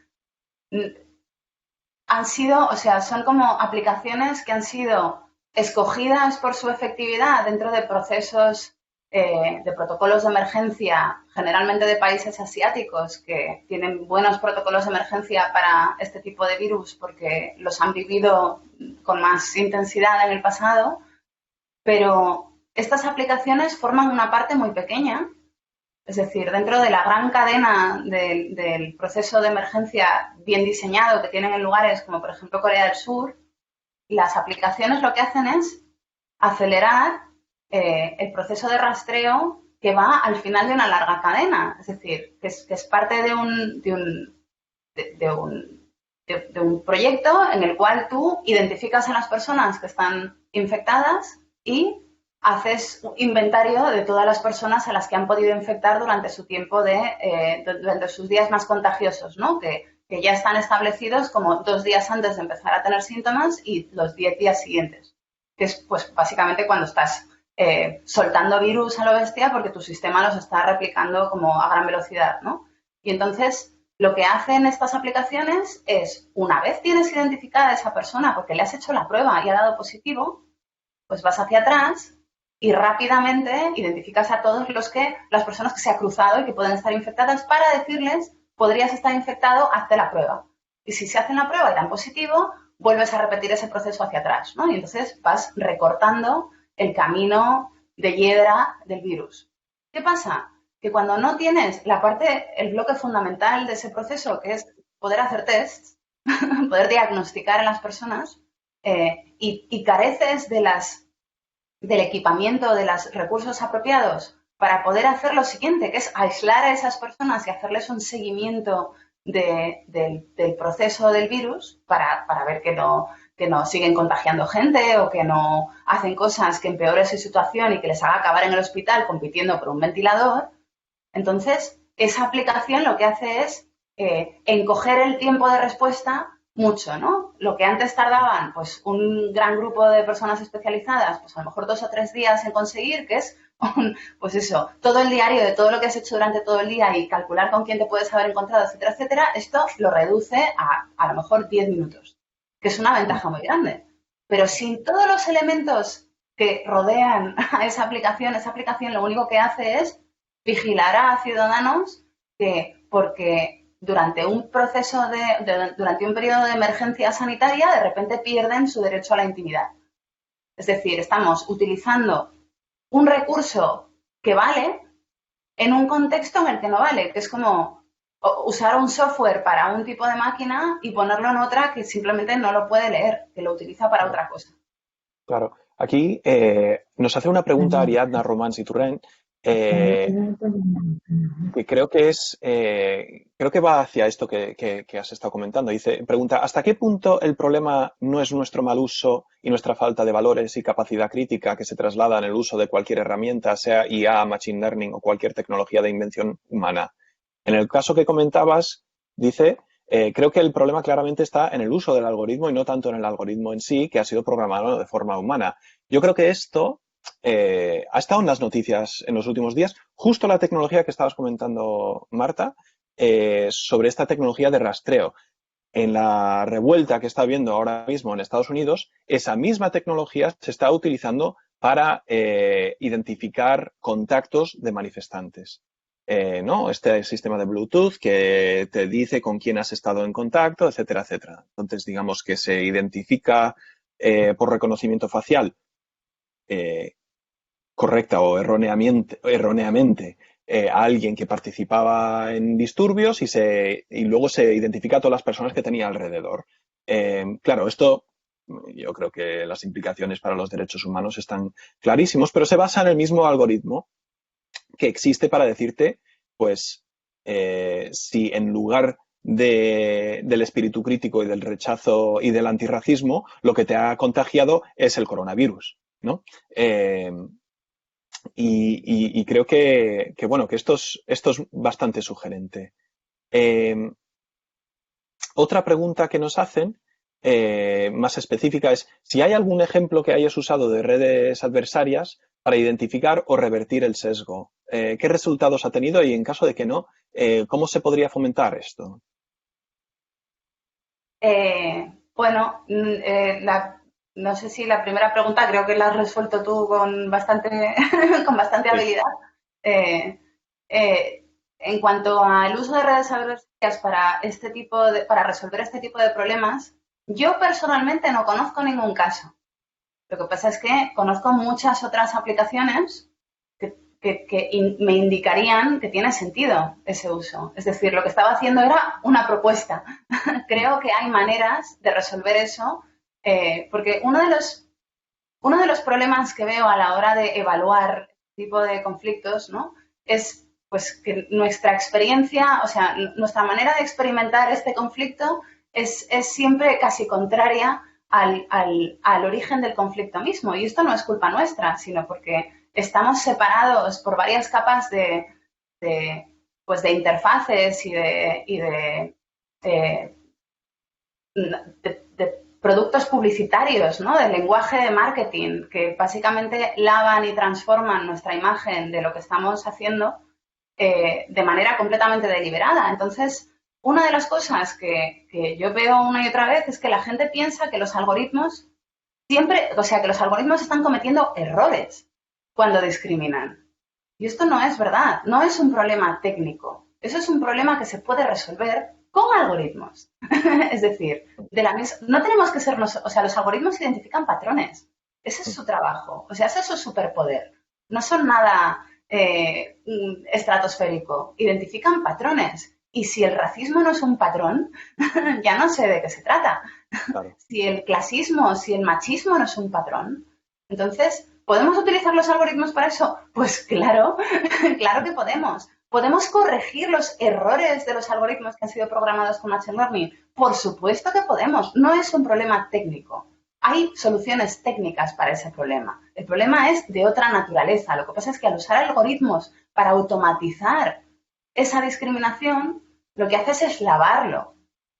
han sido, o sea, son como aplicaciones que han sido escogidas por su efectividad dentro de procesos de protocolos de emergencia, generalmente de países asiáticos que tienen buenos protocolos de emergencia para este tipo de virus porque los han vivido con más intensidad en el pasado, pero estas aplicaciones forman una parte muy pequeña. Es decir, dentro de la gran cadena del proceso de emergencia bien diseñado que tienen en lugares como, por ejemplo, Corea del Sur, las aplicaciones lo que hacen es acelerar el proceso de rastreo que va al final de una larga cadena. Es decir, que es parte de un proyecto en el cual tú identificas a las personas que están infectadas y haces un inventario de todas las personas a las que han podido infectar durante su tiempo durante sus días más contagiosos, ¿no? Que ya están establecidos como 2 días antes de empezar a tener síntomas y los 10 días siguientes, que es pues básicamente cuando estás soltando virus a lo bestia porque tu sistema los está replicando como a gran velocidad, ¿no? Y entonces lo que hacen estas aplicaciones es, una vez tienes identificada a esa persona porque le has hecho la prueba y ha dado positivo, pues vas hacia atrás y rápidamente identificas a todas las personas que se ha cruzado y que pueden estar infectadas para decirles, podrías estar infectado, hazte la prueba. Y si se hacen la prueba y dan positivo, vuelves a repetir ese proceso hacia atrás, ¿no? Y entonces vas recortando el camino de hiedra del virus. ¿Qué pasa? Que cuando no tienes el bloque fundamental de ese proceso, que es poder hacer tests, poder diagnosticar en las personas y careces del equipamiento, de los recursos apropiados para poder hacer lo siguiente, que es aislar a esas personas y hacerles un seguimiento del proceso del virus para ver que no siguen contagiando gente o que no hacen cosas que empeoren su situación y que les haga acabar en el hospital compitiendo por un ventilador. Entonces, esa aplicación lo que hace es encoger el tiempo de respuesta mucho, ¿no? Lo que antes tardaban, pues, un gran grupo de personas especializadas, pues a lo mejor 2 o 3 días en conseguir, que es, pues eso, todo el diario de todo lo que has hecho durante todo el día y calcular con quién te puedes haber encontrado, etcétera, etcétera, esto lo reduce a lo mejor 10 minutos, que es una ventaja muy grande. Pero sin todos los elementos que rodean a esa aplicación lo único que hace es vigilar a ciudadanos que, porque durante un proceso durante un periodo de emergencia sanitaria, de repente pierden su derecho a la intimidad. Es decir, estamos utilizando un recurso que vale en un contexto en el que no vale, que es como usar un software para un tipo de máquina y ponerlo en otra que simplemente no lo puede leer, que lo utiliza para otra cosa. Claro. Aquí nos hace una pregunta Ariadna Romans y Turren, que creo que va hacia esto que has estado comentando. Pregunta, ¿hasta qué punto el problema no es nuestro mal uso y nuestra falta de valores y capacidad crítica que se traslada en el uso de cualquier herramienta, sea IA, Machine Learning o cualquier tecnología de invención humana? En el caso que comentabas, dice, creo que el problema claramente está en el uso del algoritmo y no tanto en el algoritmo en sí, que ha sido programado de forma humana. Yo creo que esto ha estado en las noticias en los últimos días, justo la tecnología que estabas comentando, Marta, sobre esta tecnología de rastreo. En la revuelta que está habiendo ahora mismo en Estados Unidos, esa misma tecnología se está utilizando para identificar contactos de manifestantes. ¿No? Este sistema de Bluetooth que te dice con quién has estado en contacto, etcétera, etcétera. Entonces, digamos que se identifica por reconocimiento facial correcta o erróneamente a alguien que participaba en disturbios y luego se identifica a todas las personas que tenía alrededor. Claro, esto yo creo que las implicaciones para los derechos humanos están clarísimos, pero se basa en el mismo algoritmo que existe para decirte, pues, si en lugar del espíritu crítico y del rechazo y del antirracismo, lo que te ha contagiado es el coronavirus, ¿no? Y creo que esto es bastante sugerente. Otra pregunta que nos hacen, más específica, es si hay algún ejemplo que hayas usado de redes adversarias para identificar o revertir el sesgo. ¿Qué resultados ha tenido? Y en caso de que no, ¿cómo se podría fomentar esto? No sé si la primera pregunta creo que la has resuelto tú con bastante, con bastante habilidad. En cuanto al uso de redes adversarias para resolver este tipo de problemas, yo personalmente no conozco ningún caso. Lo que pasa es que conozco muchas otras aplicaciones que me indicarían que tiene sentido ese uso. Es decir, lo que estaba haciendo era una propuesta. Creo que hay maneras de resolver eso, porque uno de los problemas que veo a la hora de evaluar este tipo de conflictos, ¿no? Es pues que nuestra experiencia, o sea, nuestra manera de experimentar este conflicto es siempre casi contraria al origen del conflicto mismo. Y esto no es culpa nuestra, sino porque estamos separados por varias capas de interfaces y de productos publicitarios, ¿no? Del lenguaje de marketing, que básicamente lavan y transforman nuestra imagen de lo que estamos haciendo de manera completamente deliberada. Entonces, una de las cosas que yo veo una y otra vez es que la gente piensa que los algoritmos que los algoritmos están cometiendo errores cuando discriminan. Y esto no es verdad, no es un problema técnico, eso es un problema que se puede resolver con algoritmos. Es decir, no tenemos que ser nosotros, o sea, los algoritmos identifican patrones, ese es su trabajo, o sea, ese es su superpoder, no son nada estratosférico, identifican patrones Y si el racismo no es un patrón, ya no sé de qué se trata. Claro. Si el clasismo, si el machismo no es un patrón, entonces, ¿podemos utilizar los algoritmos para eso? Pues claro, claro que podemos. ¿Podemos corregir los errores de los algoritmos que han sido programados con Machine Learning? Por supuesto que podemos. No es un problema técnico. Hay soluciones técnicas para ese problema. El problema es de otra naturaleza. Lo que pasa es que al usar algoritmos para automatizar esa discriminación, lo que haces es lavarlo.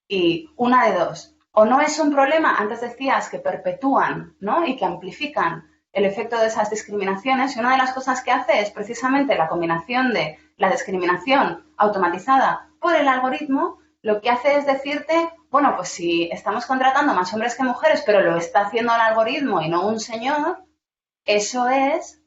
Y una de dos. O no es un problema, antes decías que perpetúan, ¿no? Y que amplifican el efecto de esas discriminaciones. Y una de las cosas que hace es precisamente la combinación de la discriminación automatizada por el algoritmo. Lo que hace es decirte, bueno, pues si estamos contratando más hombres que mujeres, pero lo está haciendo el algoritmo y no un señor, eso es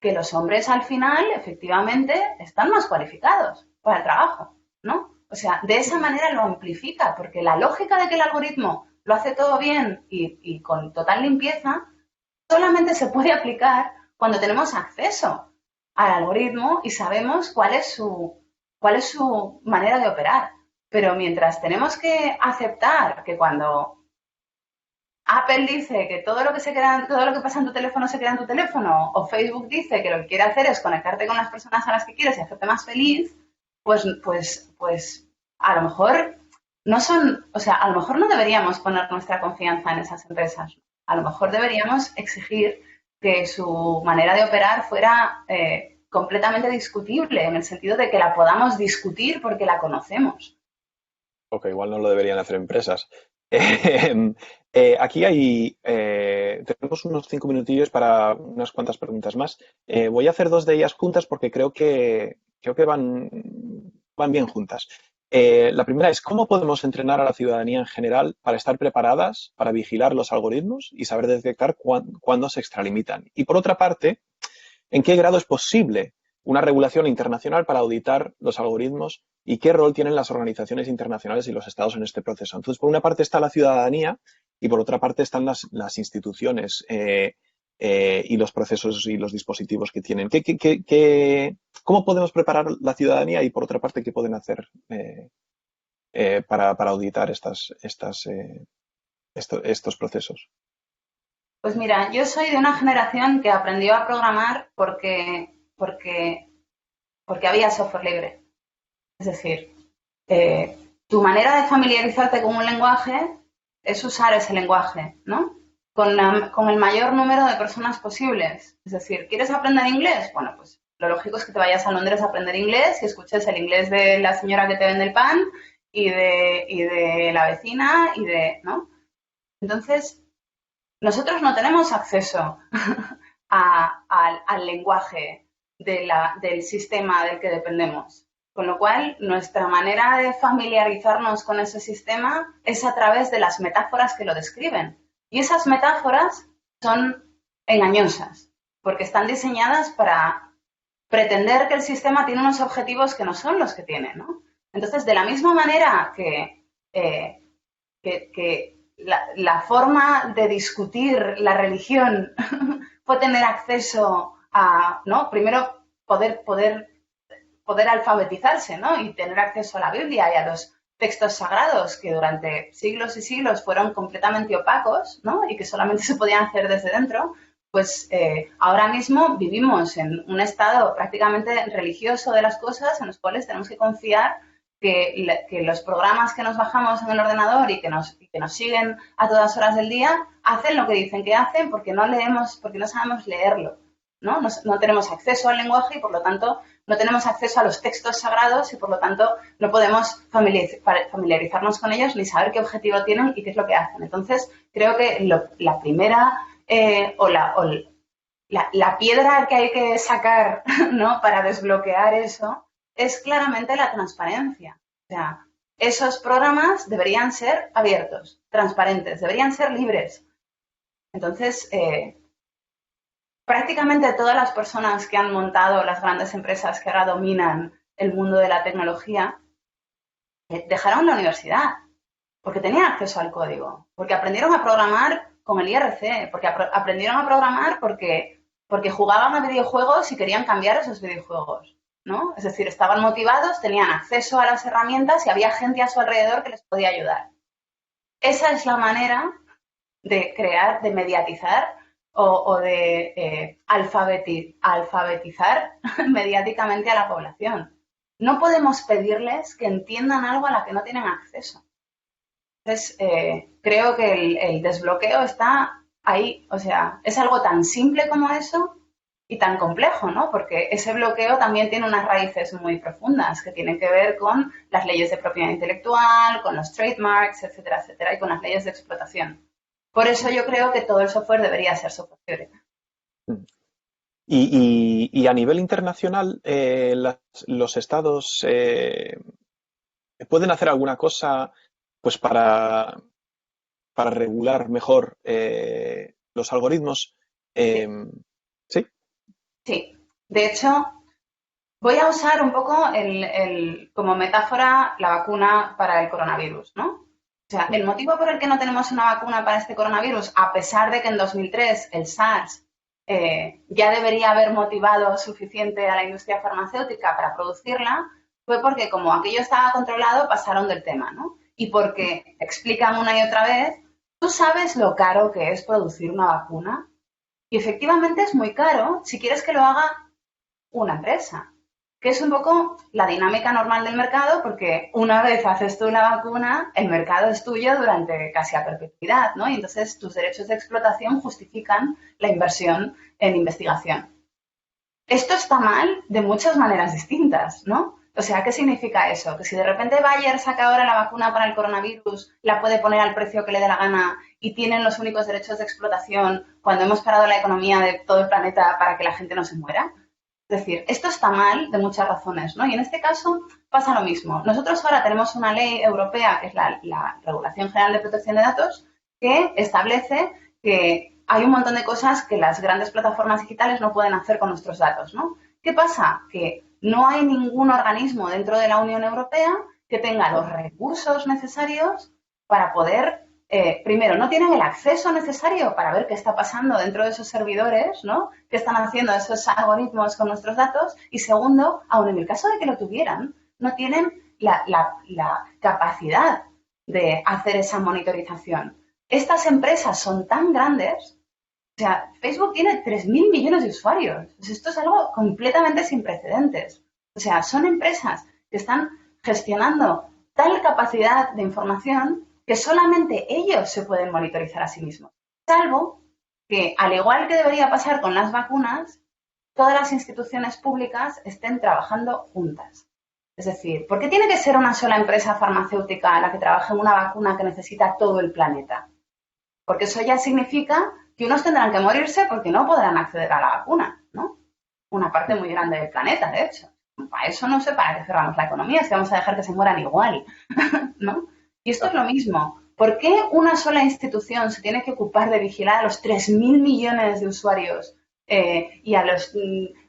que los hombres al final, efectivamente, están más cualificados para el trabajo, ¿no? O sea, de esa manera lo amplifica, porque la lógica de que el algoritmo lo hace todo bien y con total limpieza, solamente se puede aplicar cuando tenemos acceso al algoritmo y sabemos cuál es su manera de operar. Pero mientras tenemos que aceptar que cuando Apple dice que todo lo que pasa en tu teléfono se queda en tu teléfono, o Facebook dice que lo que quiere hacer es conectarte con las personas a las que quieres y hacerte más feliz, pues a lo mejor a lo mejor no deberíamos poner nuestra confianza en esas empresas. A lo mejor deberíamos exigir que su manera de operar fuera completamente discutible, en el sentido de que la podamos discutir porque la conocemos. Ok, igual no lo deberían hacer empresas. Aquí tenemos unos 5 minutillos para unas cuantas preguntas más. Voy a hacer 2 de ellas juntas porque creo que van bien juntas. La primera es, ¿cómo podemos entrenar a la ciudadanía en general para estar preparadas para vigilar los algoritmos y saber detectar cuándo se extralimitan? Y por otra parte, ¿en qué grado es posible una regulación internacional para auditar los algoritmos y qué rol tienen las organizaciones internacionales y los estados en este proceso? Entonces, por una parte está la ciudadanía y por otra parte están las instituciones y los procesos y los dispositivos que tienen. ¿Cómo podemos preparar la ciudadanía y por otra parte qué pueden hacer para auditar estos procesos? Pues mira, yo soy de una generación que aprendió a programar porque había software libre. Es decir, tu manera de familiarizarte con un lenguaje es usar ese lenguaje, ¿no? Con el mayor número de personas posibles. Es decir, ¿quieres aprender inglés? Bueno, pues lo lógico es que te vayas a Londres a aprender inglés y escuches el inglés de la señora que te vende el pan y de la vecina ¿no? Entonces, nosotros no tenemos acceso al lenguaje del sistema del que dependemos. Con lo cual, nuestra manera de familiarizarnos con ese sistema es a través de las metáforas que lo describen. Y esas metáforas son engañosas, porque están diseñadas para pretender que el sistema tiene unos objetivos que no son los que tiene, ¿no? Entonces, de la misma manera que la forma de discutir la religión fue tener acceso a, ¿no? Primero poder alfabetizarse, ¿no? Y tener acceso a la Biblia y a los textos sagrados que durante siglos y siglos fueron completamente opacos, ¿no? Y que solamente se podían hacer desde dentro, pues ahora mismo vivimos en un estado prácticamente religioso de las cosas en los cuales tenemos que confiar que los programas que nos bajamos en el ordenador y que nos siguen a todas horas del día hacen lo que dicen que hacen porque no sabemos leerlo, ¿no? No tenemos acceso al lenguaje y, por lo tanto, no tenemos acceso a los textos sagrados y, por lo tanto, no podemos familiarizarnos con ellos ni saber qué objetivo tienen y qué es lo que hacen. Entonces, creo que la primera la piedra que hay que sacar, ¿no? Para desbloquear eso es claramente la transparencia. O sea, esos programas deberían ser abiertos, transparentes, deberían ser libres. Entonces, prácticamente todas las personas que han montado las grandes empresas que ahora dominan el mundo de la tecnología dejaron la universidad porque tenían acceso al código, porque aprendieron a programar con el IRC, porque aprendieron a programar porque jugaban a videojuegos y querían cambiar esos videojuegos. ¿no? Es decir, estaban motivados, tenían acceso a las herramientas y había gente a su alrededor que les podía ayudar. Esa es la manera de crear, de mediatizar o de alfabetizar mediáticamente a la población. No podemos pedirles que entiendan algo a la que no tienen acceso. Entonces, creo que el desbloqueo está ahí. O sea, es algo tan simple como eso y tan complejo, ¿no? Porque ese bloqueo también tiene unas raíces muy profundas que tienen que ver con las leyes de propiedad intelectual, con los trademarks, etcétera, etcétera, y con las leyes de explotación. Por eso yo creo que todo el software debería ser software libre. Y a nivel internacional, los estados pueden hacer alguna cosa pues para regular mejor los algoritmos. ¿Sí? Sí. De hecho, voy a usar un poco como metáfora la vacuna para el coronavirus, ¿no? O sea, el motivo por el que no tenemos una vacuna para este coronavirus, a pesar de que en 2003 el SARS ya debería haber motivado suficiente a la industria farmacéutica para producirla, fue porque como aquello estaba controlado, pasaron del tema, ¿no? Y porque explican una y otra vez, ¿tú sabes lo caro que es producir una vacuna? Y efectivamente es muy caro si quieres que lo haga una empresa, que es un poco la dinámica normal del mercado, porque una vez haces tú la vacuna, el mercado es tuyo durante casi a perpetuidad, ¿no? Y entonces tus derechos de explotación justifican la inversión en investigación. Esto está mal de muchas maneras distintas, ¿no? O sea, ¿qué significa eso? Que si de repente Bayer saca ahora la vacuna para el coronavirus, la puede poner al precio que le dé la gana y tienen los únicos derechos de explotación cuando hemos parado la economía de todo el planeta para que la gente no se muera. Es decir, esto está mal de muchas razones, ¿no? Y en este caso pasa lo mismo. Nosotros ahora tenemos una ley europea, que es la Regulación General de Protección de Datos, que establece que hay un montón de cosas que las grandes plataformas digitales no pueden hacer con nuestros datos, ¿no? ¿Qué pasa? Que no hay ningún organismo dentro de la Unión Europea que tenga los recursos necesarios para poder, primero, no tienen el acceso necesario para ver qué está pasando dentro de esos servidores, ¿no? ¿Qué están haciendo esos algoritmos con nuestros datos? Y segundo, aun en el caso de que lo tuvieran, no tienen la capacidad de hacer esa monitorización. Estas empresas son tan grandes. O sea, Facebook tiene 3.000 millones de usuarios. Pues esto es algo completamente sin precedentes. O sea, son empresas que están gestionando tal capacidad de información que solamente ellos se pueden monitorizar a sí mismos. Salvo que, al igual que debería pasar con las vacunas, todas las instituciones públicas estén trabajando juntas. Es decir, ¿por qué tiene que ser una sola empresa farmacéutica la que trabaje en una vacuna que necesita todo el planeta? Porque eso ya significa que unos tendrán que morirse porque no podrán acceder a la vacuna, ¿no? Una parte muy grande del planeta, de hecho. Para eso no sé para qué cerramos la economía, si vamos a dejar que se mueran igual, ¿no? Y esto es lo mismo. ¿Por qué una sola institución se tiene que ocupar de vigilar a los 3.000 millones de usuarios y a los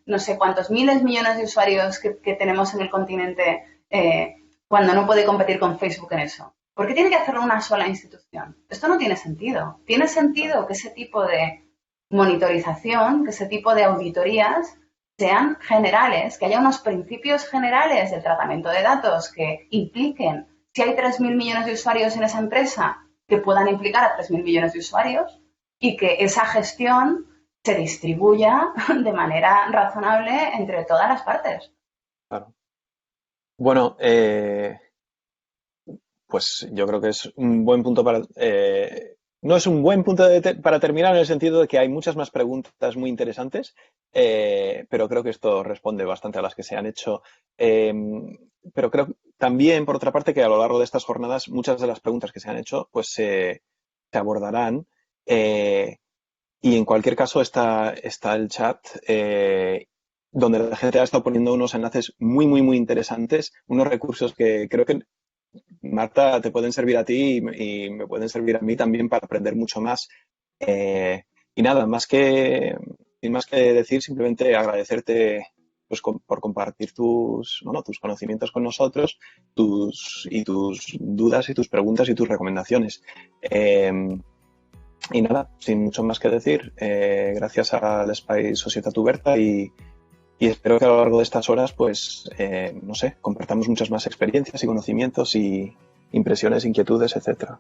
no sé cuántos millones de usuarios que tenemos en el continente cuando no puede competir con Facebook en eso? ¿Por qué tiene que hacerlo una sola institución? Esto no tiene sentido. Tiene sentido que ese tipo de monitorización, que ese tipo de auditorías sean generales, que haya unos principios generales del tratamiento de datos que impliquen, si hay 3.000 millones de usuarios en esa empresa, que puedan implicar a 3.000 millones de usuarios y que esa gestión se distribuya de manera razonable entre todas las partes. Claro. Bueno, pues yo creo que es un buen punto para... no es un buen punto para terminar en el sentido de que hay muchas más preguntas muy interesantes, pero creo que esto responde bastante a las que se han hecho. Pero creo también, por otra parte, que a lo largo de estas jornadas muchas de las preguntas que se han hecho pues se abordarán. Y en cualquier caso está el chat donde la gente ha estado poniendo unos enlaces muy, muy, muy interesantes, unos recursos que creo que, Marta, te pueden servir a ti y me pueden servir a mí también para aprender mucho más. Y nada, más que decir, simplemente agradecerte pues, por compartir tus conocimientos con nosotros, tus dudas y tus preguntas y tus recomendaciones. Y nada, sin mucho más que decir, gracias al Espai Societat Oberta y y espero que a lo largo de estas horas, pues, no sé, compartamos muchas más experiencias y conocimientos y impresiones, inquietudes, etcétera.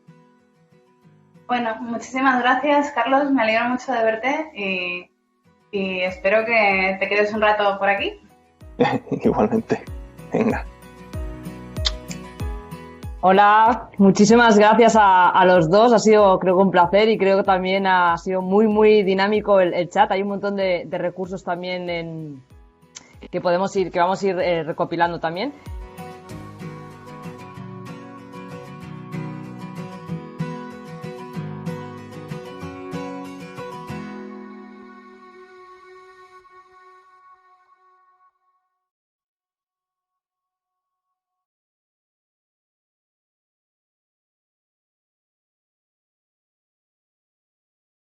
Bueno, muchísimas gracias, Carlos. Me alegro mucho de verte y espero que te quedes un rato por aquí. Igualmente. Venga. Hola, muchísimas gracias a los dos. Ha sido, creo que un placer y creo que también ha sido muy, muy dinámico el chat. Hay un montón de recursos también que vamos a ir recopilando también.